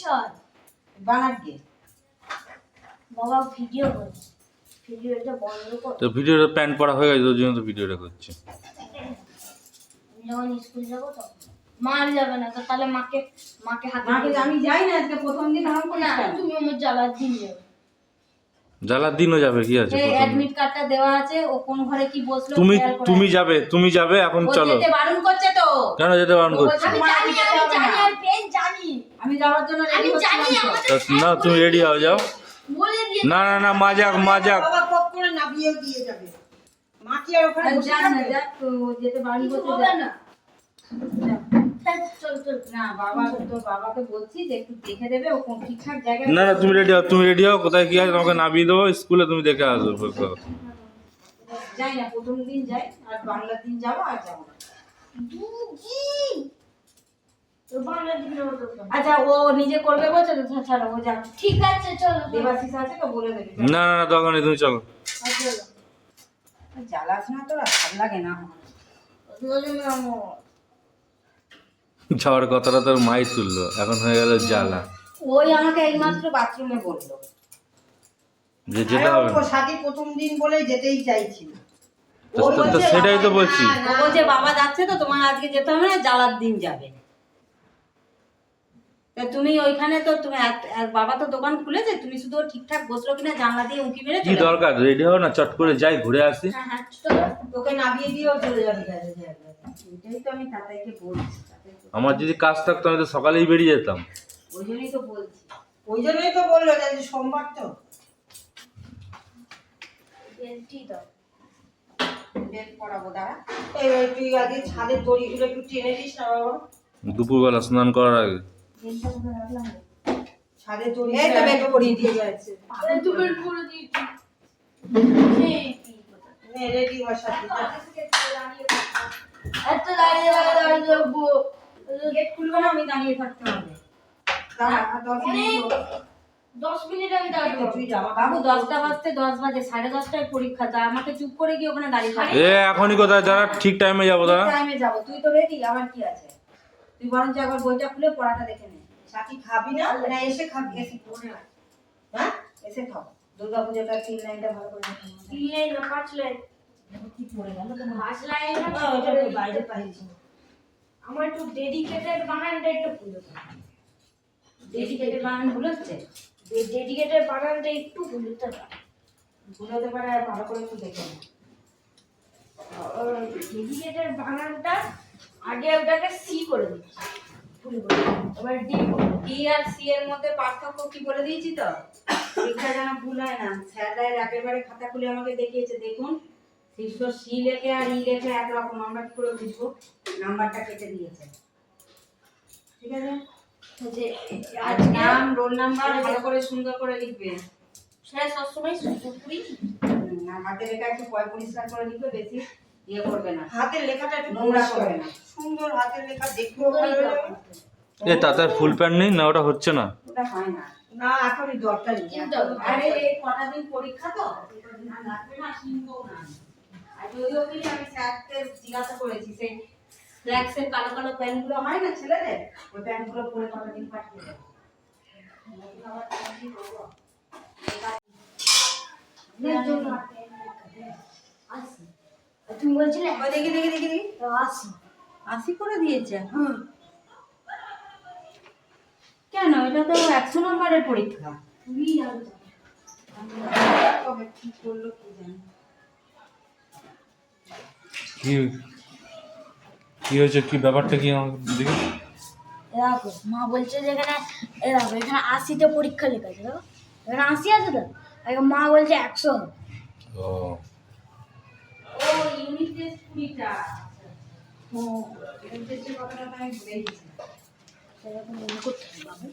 সর বানাবি বাবা ভিডিও করছে ভিডিওটা বন্ধ কর তো ভিডিওটা প্যান্ট পরা হয়ে গেছে, ওই জন্য তো ভিডিওটা করছে। যখন স্কুল যাবো তখন মার যাবে না তো তাহলে মাকে হাতে মাকে আমি যাই না আজকে প্রথম দিন আমার কোনো না তুমি আমার জ্বালার দিন যাবে জ্বালার দিনও যাবে, কি আছে? এই অ্যাডমিট কার্ডটা দেওয়া আছে, ও কোন ঘরে কি বসলো তুমি যাবে এখন, ও চলো। যেতে বারণ করছে তো। কেন যেতে বারণ করছে? আমি জানি আমি যাওয়ার জন্য আমি রেডি জানি হচ্ছি। না তুমি রেডি হও, যাও। বলে দিয়ে না না না, মা যাক। বাবা পপ করে নামিয়ে দিয়ে যাবে। মা কি আর ওখানে বসে যাক না, থাকবে? যাক, তো যেতে বারণ কিছু করছে, হবে যাক। না চল চল না বাবাকে বলছি যে একটু দেখে দেবে, ও কোন ঠিকঠাক জায়গায়। না না, তুমি রেডি হও, কোথায় কি আছে তোমাকে নামিয়ে দেবো স্কুলে, তুমি দেখে আসো। যাই না, প্রথম দিন যাই, আর বাংলার দিন যাবো, আর যাবো না। আচ্ছা, ও নিজে করবে বলছে তো, ছাড়ো, ও যাক। ঠিক আছে চলো দেবাশিস আছে তো, বলে দেবে। না না না, দরকার নেই, তুমি চলো। জ্বালাস না তোরা, ভাল লাগে না আমার। যাওয়ার কথাটা তোর মাই তুললো, এখন হয়ে গেল জ্বালা। ওই আমাকে এইমাত্র বাথরুমে বললো যে যেতে হবে ও সাথী প্রথম দিন বলে যেতেই চাইছিল। তো সেটাই তো বলছি। ও বলছে বাবা যাচ্ছে তো, তোমার আজকে যেতে হবে না, জ্বালার দিন যাবে। তা তুমি ওইখানে তো তুমি আর বাবা তো দোকান খুলেছে, তুমি শুধু ও ঠিকঠাক বসলো কিনা জানলা দিয়ে উঁকি মেরে কি দরকার, রেডি হও না, চট করে যাই, ঘুরে আসি। হ্যাঁ চলো তোকে নামিয়ে দিয়েও চলে যাবে কাজে। এটাই তো আমি তাতাইকে বলছি, আমার যদি কাজ থাকতো আমি তো সকালেই বেরিয়ে যেতাম। ওই জন্যই তো বলছি। ওই জন্যই তো বললো যে আজ সোমবার তো। বেলটি দাও বেল পড়াবো, দাঁড়া। এবার তুই আগে ছাদের দড়িগুলো একটু টেনে দিস না বাবা। দুপুরবেলা স্নান করার আগে। বেলটা কোথায় রাখলাম ছাদের দড়ি এই তো বেল পরিয়ে দিয়ে যাচ্ছে। তুমি বেল করে দিয়েছি রেডি হওয়ার সাথে এত দাঁড়িয়ে যাবো গেট খুলবে না, আমি দাঁড়িয়ে থাকতে হবে। দাঁড়া, আর 10 মিনিট। 10 মিনিট আমি দাঁড়িয়ে তুই জামা বাবু 10টা বাজতে 10 বাজে, 10:30টায় পরীক্ষা, তা আমাকে চুপ করে গিয়ে ওখানে দাঁড়িয়ে থাকতে এখনই কোথায়, দাঁড়া, ঠিক টাইমে যাবো, দাঁড়া। টাইমে যাবো, তুই তো রেডি, আমার কি আছে? তুই বরঞ্চ একবার বইটা খুলে পড়াটা দেখে নে। সাথী খাবি না? না এসে খাবি? এসে পড়ে না, হ্যাঁ? এসে খাও। দুর্গাপূজাটা 3 লাইনটা ভালো করে দেখে নাও। 3 লাইন না 5 লাইন কি পড়ে গেল তোমার? 5 লাইন না ওটা তো বাইরে পাইছি। আমার একটু ডেডিকেটেড বানানটা একটু ভুলে ডেডিকেটেড বানান ভুল হচ্ছে? ডেডিকেটেড বানানটা একটু ভুলতে পারে ভুল হতে পারে, আর ভালো করে একটু দেখে নে। ডেডিকেটেড বানানটা আগে ওটাকে সি করে দিচ্ছি ভুল করে এবার ডি ডি আর সি এর মধ্যে পার্থক্য কি বলে দিয়েছি তো? পরীক্ষা যেন ভুল হয় না। স্যাররা একেবারে খাতা খুলে আমাকে দেখিয়েছে, দেখুন শীর্ষ সি লেখে আর ই লেখে একরকম, আমরা কি করে বুঝবো? নাম্বারটা কেটে দিয়েছে, ঠিক আছে? যে আর নাম, রোল নাম্বার ভালো করে সুন্দর করে লিখবে। সেটা সবসময় পুরোপুরি আর হাতে লেখা একটু পরিষ্কার করে লিখবে, বেশি ইয়ে করবে না, হাতের লেখাটা একটু নোংরা করবে না। সুন্দর হাতের লেখা দেখতেও ভালো লাগে। তাতে ফুল প্যান্ট নেই না, ওটা হচ্ছে না। ওটা হয় না। না এখনই দরকার নেই। আরে এই কটা দিন পরীক্ষা তো, এই কদিন আর লাগবে না, কিনবও না। আর যদিও কিনি, আমি স্যারকে জিজ্ঞাসা করেছি, সেই স্ল্যাক্সের কালো কালো প্যান্টগুলো হয় না ছেলেদের, ওই প্যান্টগুলো পরে কটা দিন পাঠিয়ে দেবো। আসি তুমি বলছিলে ওই দেখি দেখি দেখি দেখি, আসি 80 করে দিয়েছে। কেন? এটা তো 100 নম্বরের পরীক্ষা। তুমি জানো কবে কি করলো কি জানি। কি হয়েছে, কি ব্যাপারটা কি আমাকে দেখি। দেখো মা বলছে যে এখানে দেখো এখানে 80তে পরীক্ষা লেখা আছে দেখো এখানে 80 আছে তো আর মা বলছে 100 ও ও ইউনিট টেস্ট 20টা। ও ইউনিট টেস্টের কথাটা তো আমি ভুলে গেছি। সেরকম মনে করতে হবে বাবু